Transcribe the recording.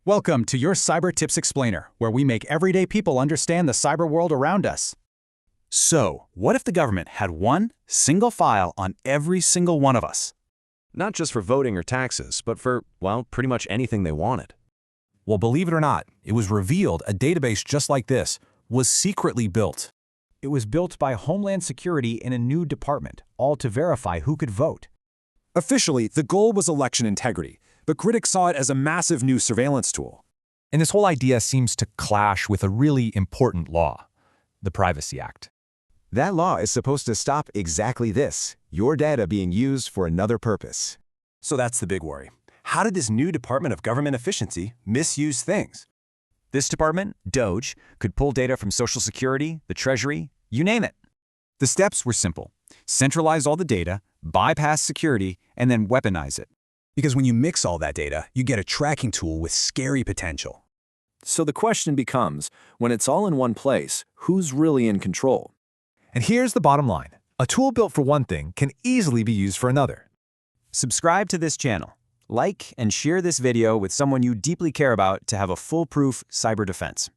Welcome to your Cyber Tips Explainer, where we make everyday people understand the cyber world around us. So, what if the government had one single file on every single one of us? Not just for voting or taxes, but for, well, pretty much anything they wanted. Well, believe it or not, it was revealed a database just like this was secretly built. It was built by Homeland Security in a new department, all to verify who could vote. Officially, the goal was election integrity, but critics saw it as a massive new surveillance tool. And this whole idea seems to clash with a really important law, the Privacy Act. That law is supposed to stop exactly this, your data being used for another purpose. So that's the big worry. How did this new Department of Government Efficiency misuse things? This department, DOGE, could pull data from Social Security, the Treasury, you name it. The steps were simple. Centralize all the data, bypass security, and then weaponize it. Because when you mix all that data, you get a tracking tool with scary potential. So the question becomes, when it's all in one place, who's really in control? And here's the bottom line. A tool built for one thing can easily be used for another. Subscribe to this channel. Like and share this video with someone you deeply care about to have a foolproof cyber defense.